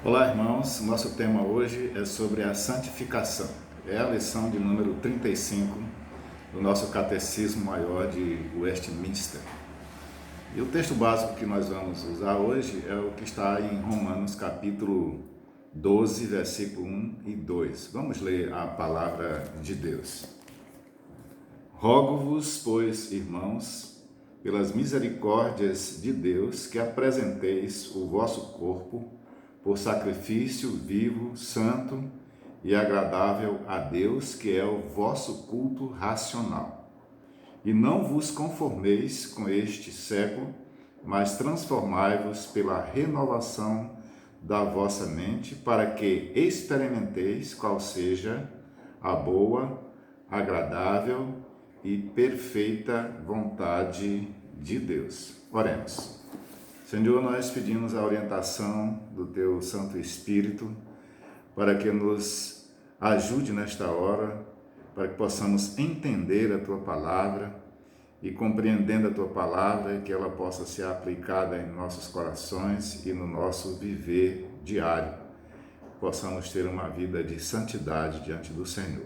Olá, irmãos. Nosso tema hoje é sobre a santificação. É a lição de número 35 do nosso Catecismo Maior de Westminster. E o texto básico que nós vamos usar hoje é o que está em Romanos capítulo 12, versículo 1 e 2. Vamos ler a palavra de Deus. Rogo-vos, pois, irmãos, pelas misericórdias de Deus, que apresenteis o vosso corpo por sacrifício vivo, santo e agradável a Deus, que é o vosso culto racional. E não vos conformeis com este século, mas transformai-vos pela renovação da vossa mente, para que experimenteis qual seja a boa, agradável e perfeita vontade de Deus. Oremos. Senhor, nós pedimos a orientação do Teu Santo Espírito para que nos ajude nesta hora, para que possamos entender a Tua Palavra e, compreendendo a Tua Palavra, que ela possa ser aplicada em nossos corações e no nosso viver diário. Possamos ter uma vida de santidade diante do Senhor.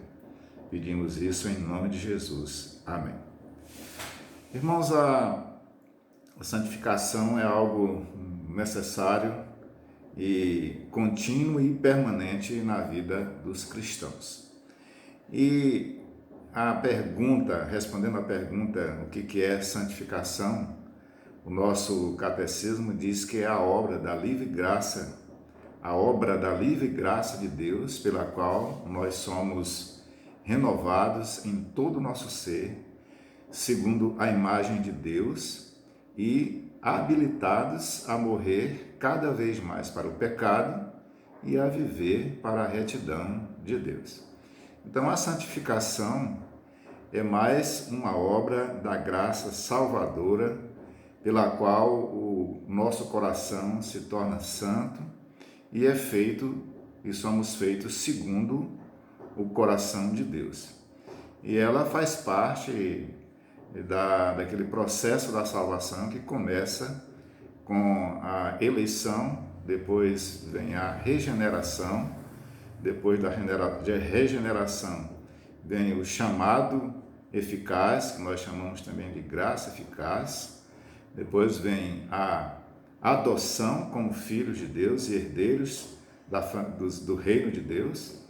Pedimos isso em nome de Jesus. Amém. Irmãos, a santificação é algo necessário e contínuo e permanente na vida dos cristãos. E respondendo à pergunta, o que é santificação, o nosso catecismo diz que é a obra da livre graça de Deus, pela qual nós somos renovados em todo o nosso ser, segundo a imagem de Deus, e habilitados a morrer cada vez mais para o pecado e a viver para a retidão de Deus. Então, a santificação é mais uma obra da graça salvadora, pela qual o nosso coração se torna santo e somos feitos segundo o coração de Deus. E ela faz parte daquele processo da salvação que começa com a eleição, depois vem a regeneração, depois da regeneração vem o chamado eficaz, que nós chamamos também de graça eficaz, depois vem a adoção como filhos de Deus e herdeiros do reino de Deus,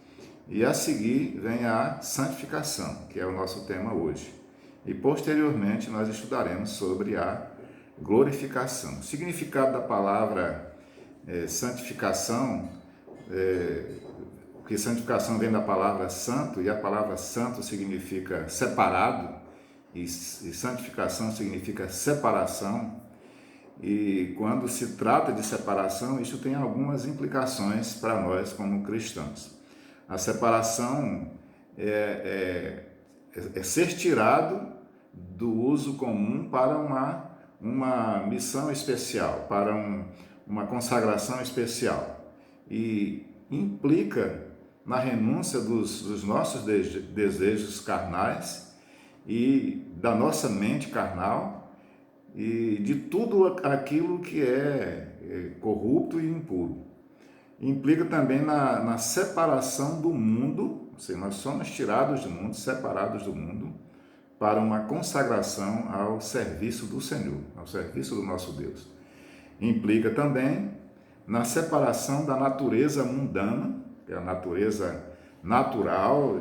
e a seguir vem a santificação, que é o nosso tema hoje. E posteriormente nós estudaremos sobre a glorificação. O significado da palavra santificação, porque santificação vem da palavra santo, e a palavra santo significa separado, e santificação significa separação. E quando se trata de separação, isso tem algumas implicações para nós como cristãos. A separação é ser tirado do uso comum para uma missão especial, para uma consagração especial. E implica na renúncia dos nossos desejos carnais e da nossa mente carnal e de tudo aquilo que é corrupto e impuro. Implica também na separação do mundo, ou seja, nós somos tirados do mundo, separados do mundo, para uma consagração ao serviço do Senhor, ao serviço do nosso Deus. Implica também na separação da natureza mundana, que é a natureza natural,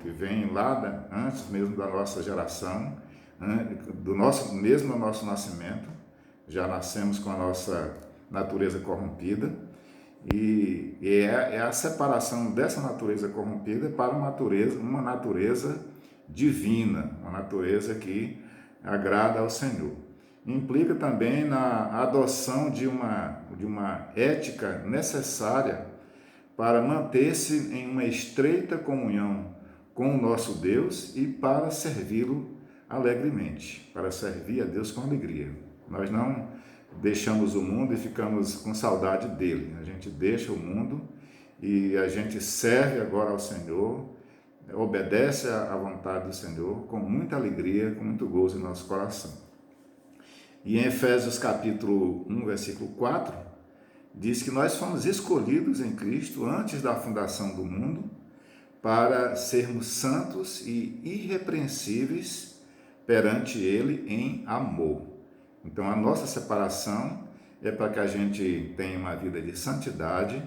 que vem lá antes mesmo da nossa geração, mesmo no nosso nascimento, já nascemos com a nossa natureza corrompida, e é a separação dessa natureza corrompida para uma natureza divina, uma natureza que agrada ao Senhor. Implica também na adoção de uma ética necessária para manter-se em uma estreita comunhão com o nosso Deus e para servi-lo alegremente, para servir a Deus com alegria. Nós não deixamos o mundo e ficamos com saudade dele. A gente deixa o mundo e a gente serve agora ao Senhor, obedece à vontade do Senhor com muita alegria, com muito gozo em nosso coração. E em Efésios capítulo 1, versículo 4, diz que nós fomos escolhidos em Cristo antes da fundação do mundo para sermos santos e irrepreensíveis perante Ele em amor. Então, a nossa separação é para que a gente tenha uma vida de santidade,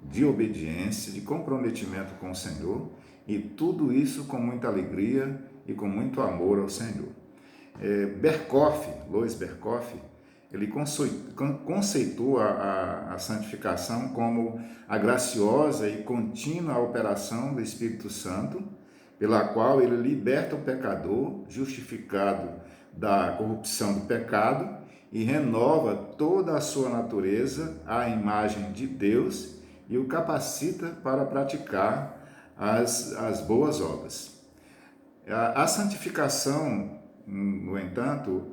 de obediência, de comprometimento com o Senhor, e tudo isso com muita alegria e com muito amor ao Senhor. Louis Berkhoff, ele conceitua a santificação como a graciosa e contínua operação do Espírito Santo, pela qual ele liberta o pecador, justificado da corrupção do pecado, e renova toda a sua natureza à imagem de Deus e o capacita para praticar as boas obras. A santificação, no entanto,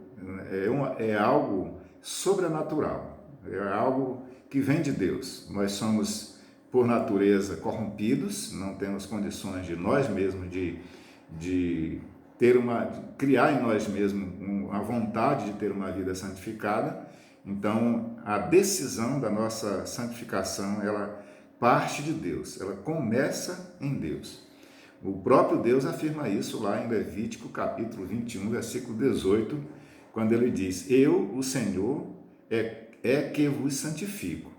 é algo sobrenatural, é algo que vem de Deus. Nós somos, por natureza, corrompidos, não temos condições de nós mesmos de criar em nós mesmos a vontade de ter uma vida santificada. Então, a decisão da nossa santificação, ela parte de Deus, ela começa em Deus. O próprio Deus afirma isso lá em Levítico, capítulo 21, versículo 18, quando ele diz: eu, o Senhor, é que vos santifico.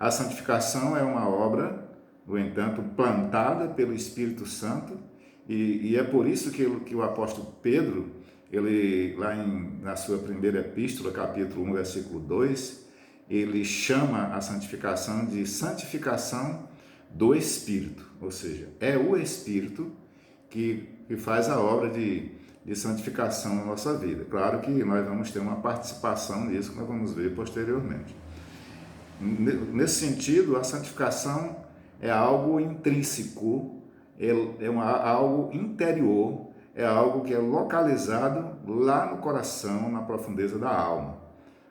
A santificação é uma obra, no entanto, plantada pelo Espírito Santo, e é por isso que o apóstolo Pedro, ele, na sua primeira epístola, capítulo 1, versículo 2, ele chama a santificação de santificação do Espírito, ou seja, é o Espírito que faz a obra de santificação na nossa vida. Claro que nós vamos ter uma participação nisso, que nós vamos ver posteriormente. Nesse sentido, a santificação é algo intrínseco, algo interior, é algo que é localizado lá no coração, na profundeza da alma.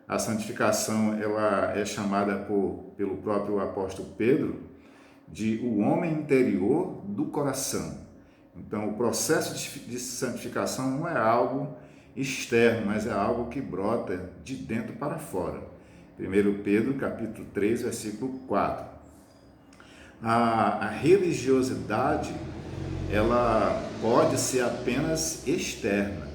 A santificação, ela é chamada pelo próprio apóstolo Pedro de o homem interior do coração. Então, o processo de santificação não é algo externo, mas é algo que brota de dentro para fora. 1 Pedro, capítulo 3, versículo 4. A religiosidade, ela pode ser apenas externa.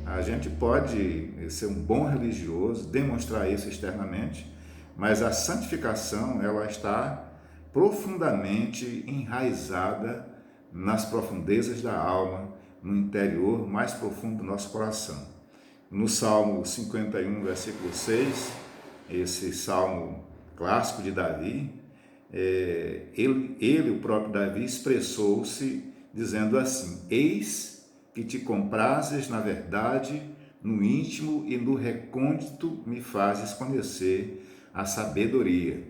A gente pode ser um bom religioso, demonstrar isso externamente, mas a santificação, ela está profundamente enraizada nas profundezas da alma, no interior mais profundo do nosso coração. No Salmo 51, versículo 6, esse salmo clássico de Davi, o próprio Davi, expressou-se dizendo assim: eis que te comprazes na verdade, no íntimo e no recôndito me fazes conhecer a sabedoria.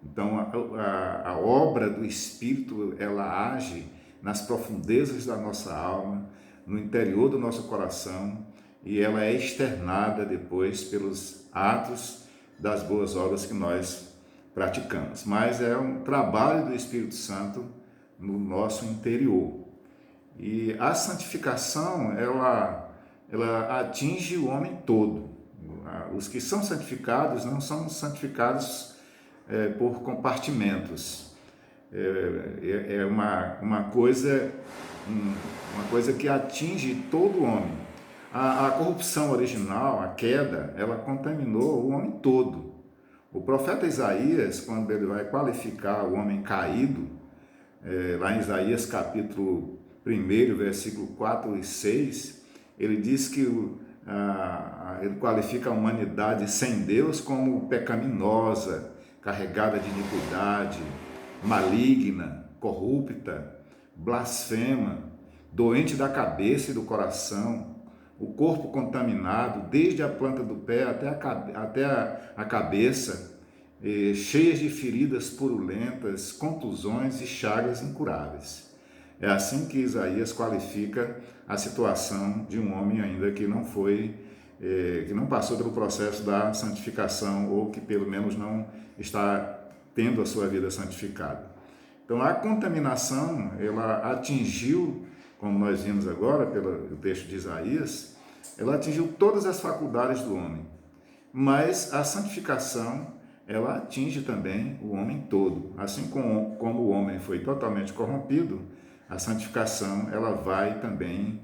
Então, a obra do Espírito, ela age nas profundezas da nossa alma, no interior do nosso coração, e ela é externada depois pelos atos das boas obras que nós praticamos. Mas é um trabalho do Espírito Santo no nosso interior. E a santificação, ela atinge o homem todo. Os que são santificados não são santificados por compartimentos. É uma coisa que atinge todo o homem. A corrupção original, a queda, ela contaminou o homem todo. O profeta Isaías, quando ele vai qualificar o homem caído, lá em Isaías capítulo 1, versículo 4 e 6, ele diz que ele qualifica a humanidade sem Deus como pecaminosa, carregada de iniquidade, maligna, corrupta, blasfema, doente da cabeça e do coração, o corpo contaminado, desde a planta do pé até a cabeça, cheias de feridas purulentas, contusões e chagas incuráveis. É assim que Isaías qualifica a situação de um homem ainda que não passou pelo processo da santificação, ou que pelo menos não está tendo a sua vida santificada. Então, a contaminação, ela atingiu, como nós vimos agora pelo texto de Isaías, ela atingiu todas as faculdades do homem. Mas a santificação, ela atinge também o homem todo. Assim como o homem foi totalmente corrompido, a santificação ela vai também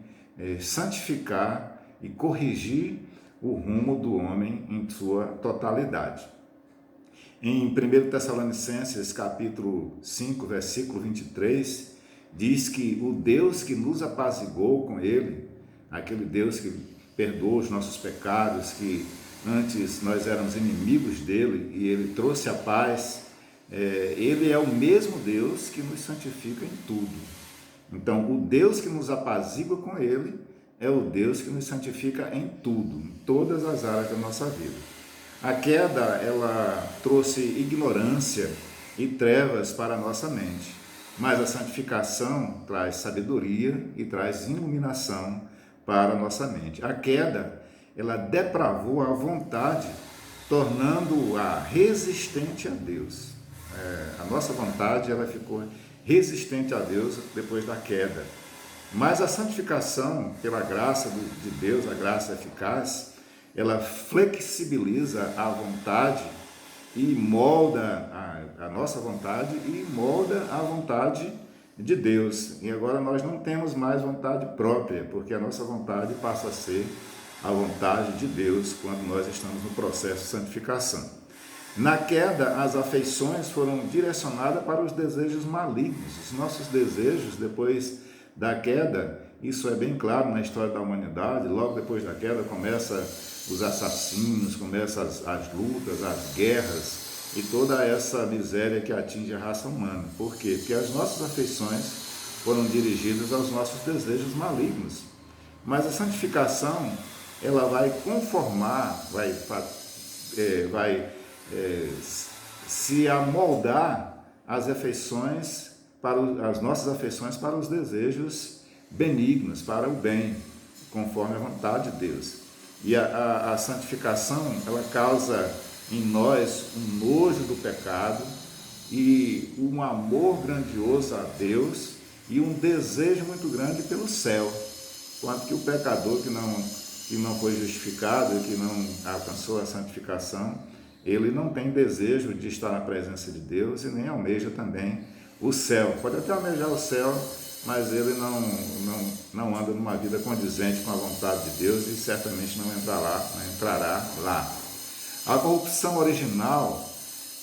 santificar e corrigir o rumo do homem em sua totalidade. Em 1 Tessalonicenses capítulo 5, versículo 23, diz que o Deus que nos apaziguou com ele, aquele Deus que perdoou os nossos pecados, que antes nós éramos inimigos dele e ele trouxe a paz, ele é o mesmo Deus que nos santifica em tudo. Então, o Deus que nos apazigua com ele é o Deus que nos santifica em tudo, em todas as áreas da nossa vida. A queda, ela trouxe ignorância e trevas para a nossa mente, mas a santificação traz sabedoria e traz iluminação para a nossa mente. A queda, ela depravou a vontade, tornando-a resistente a Deus. A nossa vontade, ela ficou resistente a Deus depois da queda. Mas a santificação, pela graça de Deus, a graça eficaz, ela flexibiliza a vontade e molda a nossa vontade e molda a vontade de Deus. E agora nós não temos mais vontade própria, porque a nossa vontade passa a ser a vontade de Deus quando nós estamos no processo de santificação. Na queda, as afeições foram direcionadas para os desejos malignos. Os nossos desejos, depois da queda, isso é bem claro na história da humanidade, logo depois da queda começa os assassinos, começam as lutas, as guerras e toda essa miséria que atinge a raça humana. Por quê? Porque as nossas afeições foram dirigidas aos nossos desejos malignos. Mas a santificação, ela vai conformar, vai se amoldar as afeições as nossas afeições para os desejos benignos, para o bem, conforme a vontade de Deus. E a santificação, ela causa em nós um nojo do pecado e um amor grandioso a Deus e um desejo muito grande pelo céu. Quanto que o pecador que não foi justificado, que não alcançou a santificação, ele não tem desejo de estar na presença de Deus e nem almeja também o céu. Pode até almejar o céu, mas ele não anda numa vida condizente com a vontade de Deus e certamente não entrará lá. A corrupção original,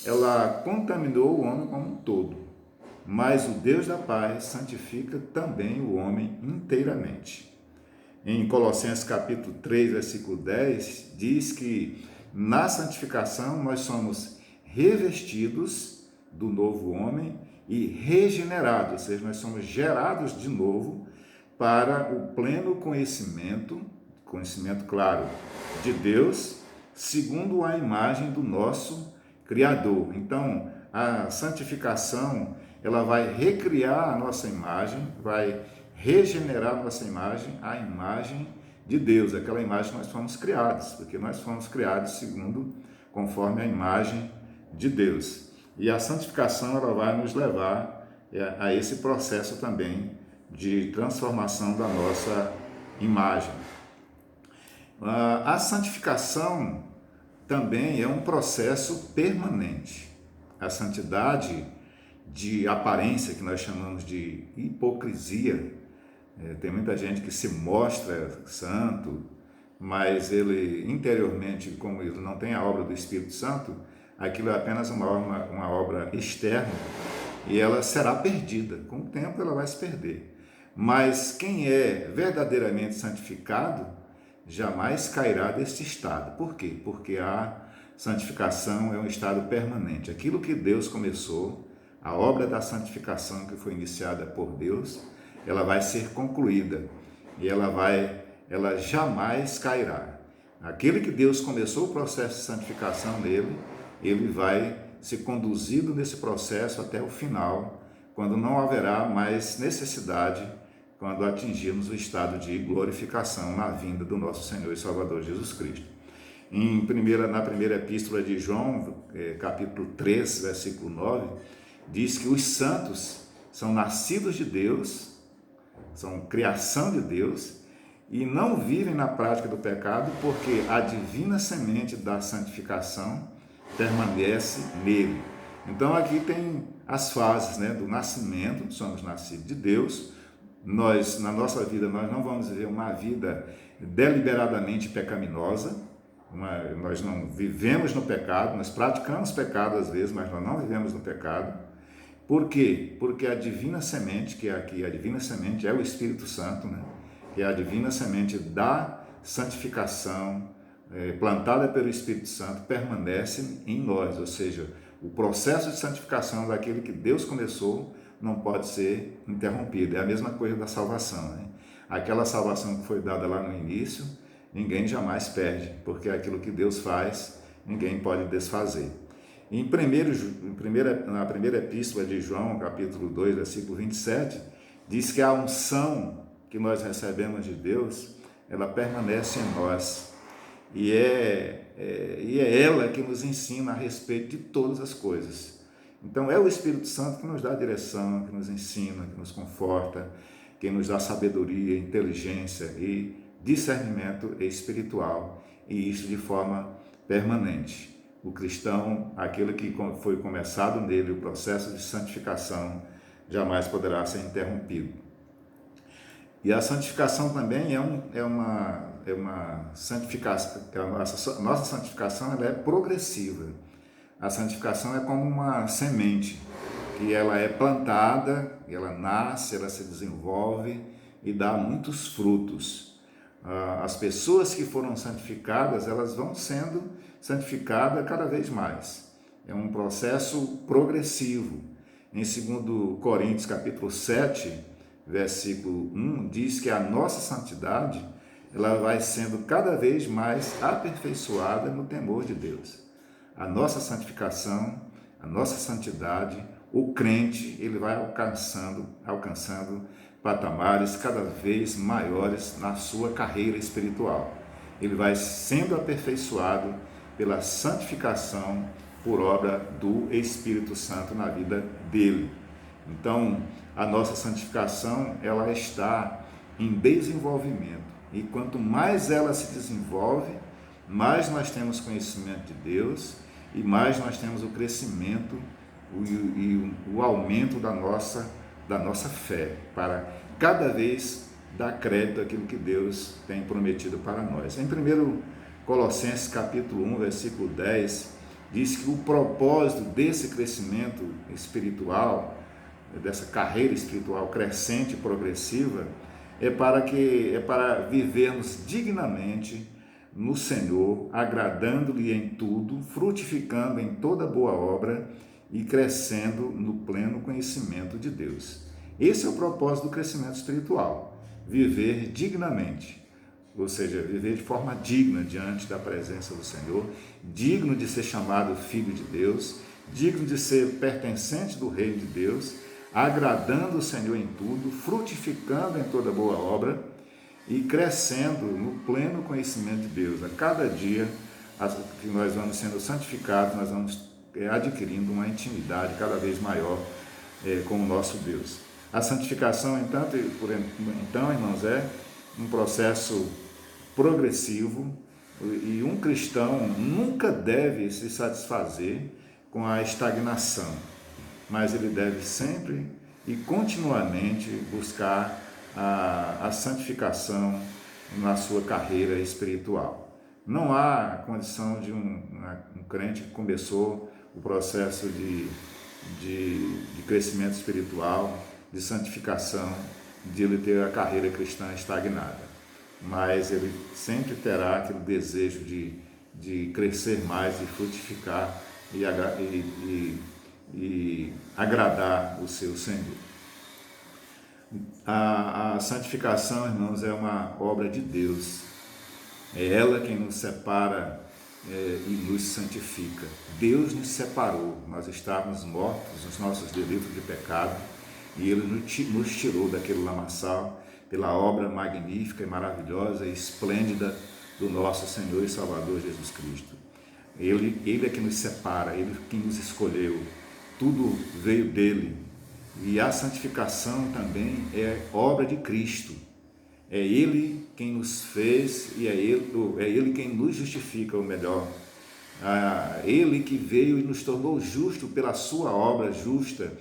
ela contaminou o homem como um todo, mas o Deus da paz santifica também o homem inteiramente. Em Colossenses capítulo 3, versículo 10, diz que na santificação nós somos revestidos do novo homem e regenerados, ou seja, nós somos gerados de novo para o pleno conhecimento, claro, de Deus, segundo a imagem do nosso Criador. Então, a santificação, ela vai recriar a nossa imagem, vai regenerar a nossa imagem, a imagem de Deus, aquela imagem que nós fomos criados, porque nós fomos criados conforme a imagem de Deus. E a santificação, ela vai nos levar a esse processo também de transformação da nossa imagem. A santificação também é um processo permanente. A santidade de aparência, que nós chamamos de hipocrisia, tem muita gente que se mostra santo, mas ele interiormente, como ele não tem a obra do Espírito Santo, aquilo é apenas uma obra externa e ela será perdida. Com o tempo ela vai se perder. Mas quem é verdadeiramente santificado jamais cairá deste estado. Por quê? Porque a santificação é um estado permanente. Aquilo que Deus começou, a obra da santificação que foi iniciada por Deus, ela vai ser concluída e ela jamais cairá. Aquele que Deus começou o processo de santificação nele, ele vai ser conduzido nesse processo até o final, quando não haverá mais necessidade, quando atingirmos o estado de glorificação na vinda do nosso Senhor e Salvador Jesus Cristo. Na primeira epístola de João, capítulo 3, versículo 9, diz que os santos são nascidos de Deus, são criação de Deus, e não vivem na prática do pecado, porque a divina semente da santificação permanece nele. Então aqui tem as fases, né, do nascimento, somos nascidos de Deus. Nós, na nossa vida, nós não vamos viver uma vida deliberadamente pecaminosa. Nós não vivemos no pecado, nós praticamos pecado às vezes, mas nós não vivemos no pecado. Por quê? Porque a divina semente, que é aqui, a divina semente é o Espírito Santo, né? Que é a divina semente da santificação, plantada pelo Espírito Santo, permanece em nós, ou seja, o processo de santificação daquilo que Deus começou não pode ser interrompido. É a mesma coisa da salvação, né? Aquela salvação que foi dada lá no início, ninguém jamais perde, porque aquilo que Deus faz, ninguém pode desfazer. Na primeira epístola de João, capítulo 2, versículo 27, diz que a unção que nós recebemos de Deus, ela permanece em nós. E é ela que nos ensina a respeito de todas as coisas. Então é o Espírito Santo que nos dá direção, que nos ensina, que nos conforta, que nos dá sabedoria, inteligência e discernimento espiritual, e isso de forma permanente. O cristão, aquele que foi começado nele, o processo de santificação, jamais poderá ser interrompido. E a santificação também é uma santificação, a nossa santificação ela é progressiva. A santificação é como uma semente, que ela é plantada, ela nasce, ela se desenvolve e dá muitos frutos. As pessoas que foram santificadas, elas vão sendo santificadas cada vez mais. É um processo progressivo. Em 2 Coríntios, capítulo 7, versículo 1, diz que a nossa santidade ela vai sendo cada vez mais aperfeiçoada no temor de Deus. A nossa santificação, a nossa santidade, o crente, ele vai alcançando patamares cada vez maiores na sua carreira espiritual. Ele vai sendo aperfeiçoado pela santificação por obra do Espírito Santo na vida dele. Então, a nossa santificação, ela está em desenvolvimento. E quanto mais ela se desenvolve, mais nós temos conhecimento de Deus e mais nós temos o crescimento e o aumento da nossa fé, para cada vez dar crédito àquilo que Deus tem prometido para nós. Em 1 Colossenses capítulo 1, versículo 10, diz que o propósito desse crescimento espiritual, dessa carreira espiritual crescente e progressiva, é para vivermos dignamente no Senhor, agradando-lhe em tudo, frutificando em toda boa obra e crescendo no pleno conhecimento de Deus. Esse é o propósito do crescimento espiritual, viver dignamente, ou seja, viver de forma digna diante da presença do Senhor, digno de ser chamado filho de Deus, digno de ser pertencente do reino de Deus, agradando o Senhor em tudo, frutificando em toda boa obra e crescendo no pleno conhecimento de Deus. A cada dia que nós vamos sendo santificados, nós vamos adquirindo uma intimidade cada vez maior com o nosso Deus. A santificação, então, irmãos, é um processo progressivo e um cristão nunca deve se satisfazer com a estagnação, mas ele deve sempre e continuamente buscar a santificação na sua carreira espiritual. Não há condição de um crente que começou o processo de crescimento espiritual, de santificação, de ele ter a carreira cristã estagnada. Mas ele sempre terá aquele desejo de crescer mais, de frutificar e agradar o seu Senhor. A santificação, irmãos, é uma obra de Deus. É ela quem nos separa e nos santifica. Deus nos separou. Nós estávamos mortos nos nossos delitos de pecado e Ele nos tirou daquele lamaçal pela obra magnífica e maravilhosa e esplêndida do nosso Senhor e Salvador Jesus Cristo. Ele é que nos separa, Ele é quem nos escolheu. Tudo veio dele. E a santificação também é obra de Cristo. É Ele quem nos fez e é Ele quem nos justifica, ou melhor, Ele que veio e nos tornou justo pela sua obra justa,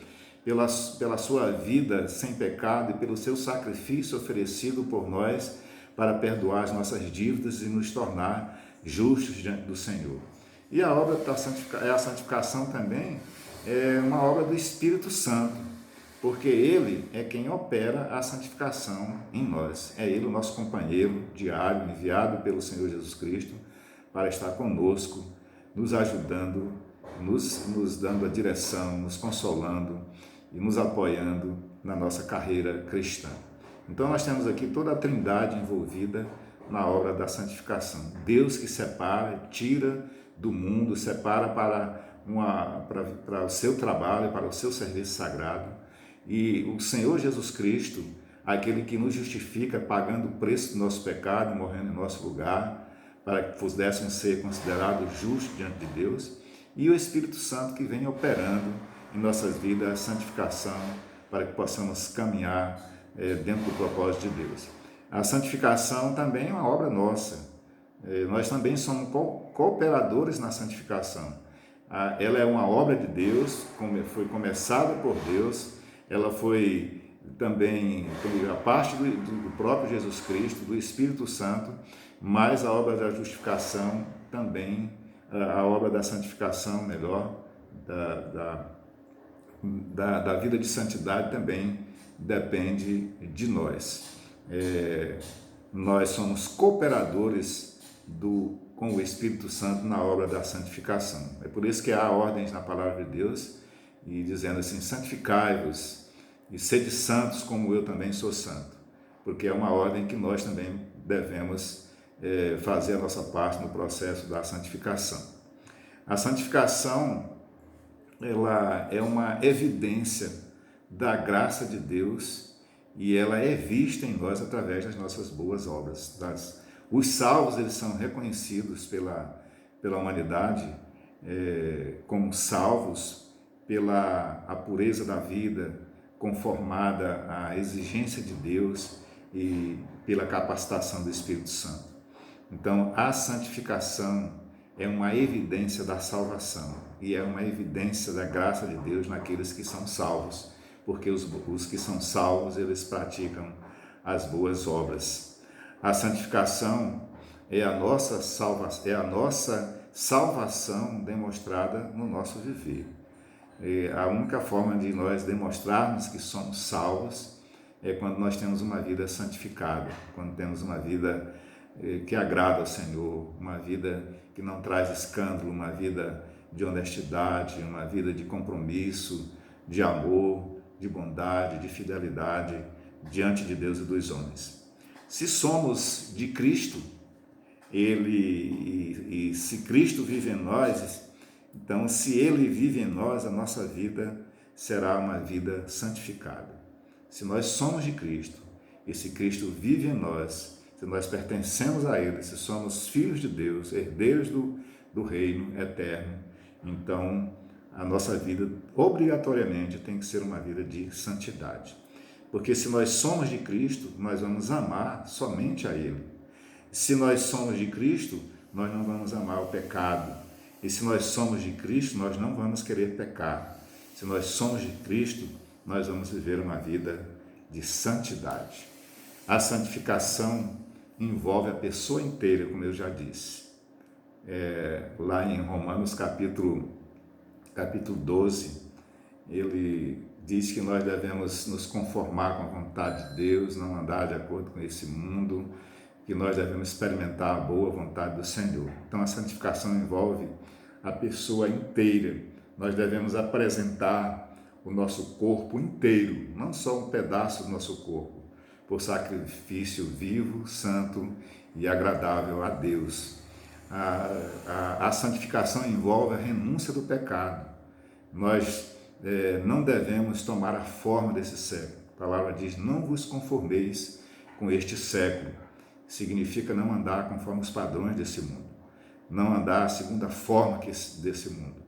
pela sua vida sem pecado e pelo seu sacrifício oferecido por nós para perdoar as nossas dívidas e nos tornar justos diante do Senhor. E a obra a santificação também é uma obra do Espírito Santo, porque Ele é quem opera a santificação em nós. É Ele o nosso companheiro diário, enviado pelo Senhor Jesus Cristo para estar conosco, nos ajudando, nos dando a direção, nos consolando e nos apoiando na nossa carreira cristã. Então nós temos aqui toda a trindade envolvida na obra da santificação. Deus que separa, tira do mundo, separa para o seu trabalho, para o seu serviço sagrado. E o Senhor Jesus Cristo, aquele que nos justifica pagando o preço do nosso pecado, morrendo em nosso lugar, para que pudéssemos ser considerados justos diante de Deus, e o Espírito Santo que vem operando em nossas vidas a santificação, para que possamos caminhar dentro do propósito de Deus. A santificação também é uma obra nossa. Nós também somos cooperadores na santificação. Ela é uma obra de Deus, foi começada por Deus, ela foi também a parte do próprio Jesus Cristo, do Espírito Santo, mas a obra da justificação também, a obra da santificação, melhor, da vida de santidade também depende de nós. Nós somos cooperadores com o Espírito Santo na obra da santificação. É por isso que há ordens na palavra de Deus, e dizendo assim: santificai-vos e sede santos como eu também sou santo, porque é uma ordem que nós também devemos fazer a nossa parte no processo da santificação. A santificação, ela é uma evidência da graça de Deus e ela é vista em nós através das nossas boas obras. Os salvos, eles são reconhecidos pela humanidade como salvos pela a pureza da vida conformada à exigência de Deus e pela capacitação do Espírito Santo. Então, a santificação é uma evidência da salvação e é uma evidência da graça de Deus naqueles que são salvos, porque os que são salvos, eles praticam as boas obras. A santificação é a nossa salvação demonstrada no nosso viver. A única forma de nós demonstrarmos que somos salvos é quando nós temos uma vida santificada, quando temos uma vida que agrada ao Senhor, uma vida que não traz escândalo, uma vida de honestidade, uma vida de compromisso, de amor, de bondade, de fidelidade diante de Deus e dos homens. Se somos de Cristo, e se Cristo vive em nós, então se Ele vive em nós, a nossa vida será uma vida santificada. Se nós somos de Cristo, e se Cristo vive em nós, se nós pertencemos a Ele, se somos filhos de Deus, herdeiros do reino eterno, então a nossa vida obrigatoriamente tem que ser uma vida de santidade. Porque se nós somos de Cristo, nós vamos amar somente a Ele. Se nós somos de Cristo, nós não vamos amar o pecado. E se nós somos de Cristo, nós não vamos querer pecar. Se nós somos de Cristo, nós vamos viver uma vida de santidade. A santificação envolve a pessoa inteira, como eu já disse. Lá em Romanos capítulo 12, ele diz que nós devemos nos conformar com a vontade de Deus, não andar de acordo com esse mundo, que nós devemos experimentar a boa vontade do Senhor. Então a santificação envolve a pessoa inteira. Nós devemos apresentar o nosso corpo inteiro, não só um pedaço do nosso corpo, por sacrifício vivo, santo e agradável a Deus. A santificação envolve a renúncia do pecado. Nós não devemos tomar a forma desse século. A palavra diz: não vos conformeis com este século. Significa não andar conforme os padrões desse mundo, não andar segundo a forma desse mundo.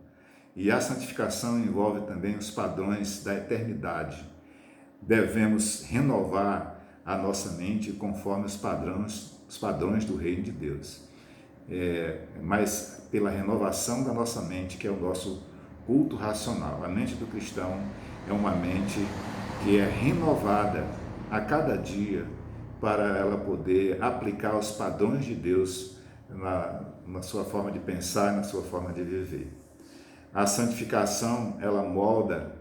E a santificação envolve também os padrões da eternidade. Devemos renovar a nossa mente conforme os padrões do reino de Deus. mas pela renovação da nossa mente, que é o nosso culto racional. A mente do cristão é uma mente que é renovada a cada dia para ela poder aplicar os padrões de Deus na sua forma de pensar e na sua forma de viver. A santificação, ela molda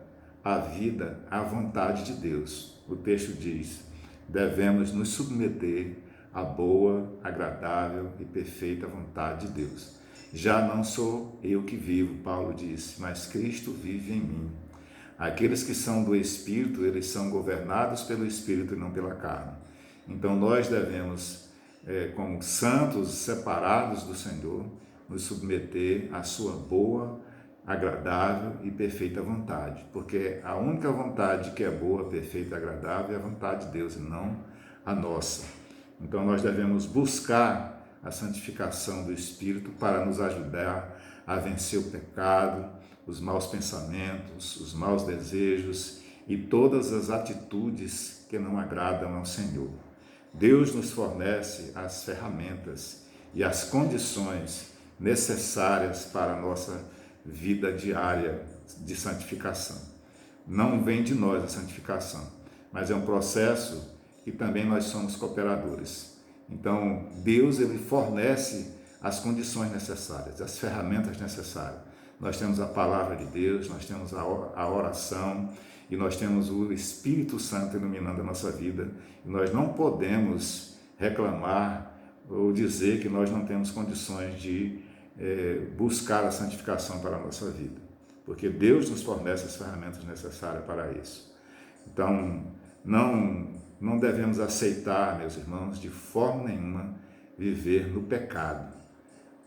a vida à vontade de Deus. O texto diz: devemos nos submeter à boa, agradável e perfeita vontade de Deus. Já não sou eu que vivo, Paulo disse, mas Cristo vive em mim. Aqueles que são do Espírito, eles são governados pelo Espírito e não pela carne. Então nós devemos, como santos separados do Senhor, nos submeter à sua boa, agradável e perfeita vontade, porque a única vontade que é boa, perfeita e agradável é a vontade de Deus e não a nossa. Então nós devemos buscar a santificação do Espírito para nos ajudar a vencer o pecado, os maus pensamentos, os maus desejos e todas as atitudes que não agradam ao Senhor. Deus nos fornece as ferramentas e as condições necessárias para a nossa vida diária de santificação. Não vem de nós a santificação, mas é um processo que também nós somos cooperadores. Então, Deus, ele fornece as condições necessárias, as ferramentas necessárias. Nós temos a palavra de Deus, nós temos a oração e nós temos o Espírito Santo iluminando a nossa vida. E nós não podemos reclamar ou dizer que nós não temos condições de buscar a santificação para a nossa vida, porque Deus nos fornece as ferramentas necessárias para isso. Então, não devemos aceitar, meus irmãos, de forma nenhuma, viver no pecado.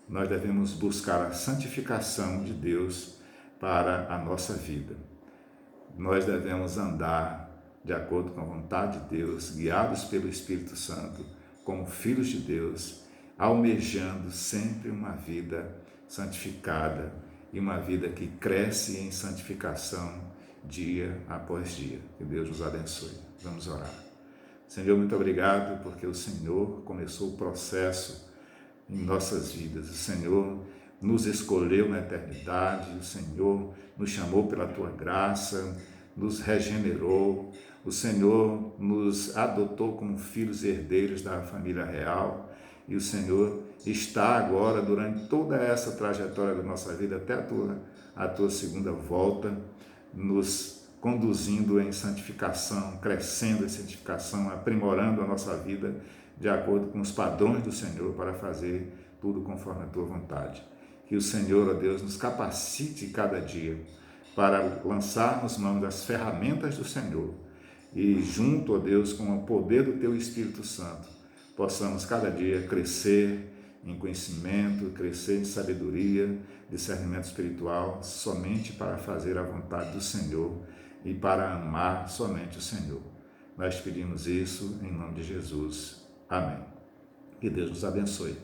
Nós devemos buscar a santificação de Deus para a nossa vida. Nós devemos andar de acordo com a vontade de Deus, guiados pelo Espírito Santo, como filhos de Deus, almejando sempre uma vida santificada e uma vida que cresce em santificação dia após dia. Que Deus nos abençoe. Vamos orar. Senhor, muito obrigado porque o Senhor começou o processo em nossas vidas. O Senhor nos escolheu na eternidade, o Senhor nos chamou pela Tua graça, nos regenerou, o Senhor nos adotou como filhos e herdeiros da família real e o Senhor está agora, durante toda essa trajetória da nossa vida, até a Tua segunda volta, nos conduzindo em santificação, crescendo em santificação, aprimorando a nossa vida de acordo com os padrões do Senhor para fazer tudo conforme a Tua vontade. Que o Senhor, ó Deus, nos capacite cada dia para lançarmos mão das ferramentas do Senhor e junto, ó Deus, com o poder do Teu Espírito Santo, possamos cada dia crescer em conhecimento, crescer em sabedoria, discernimento espiritual, somente para fazer a vontade do Senhor e para amar somente o Senhor. Nós pedimos isso em nome de Jesus. Amém. Que Deus nos abençoe.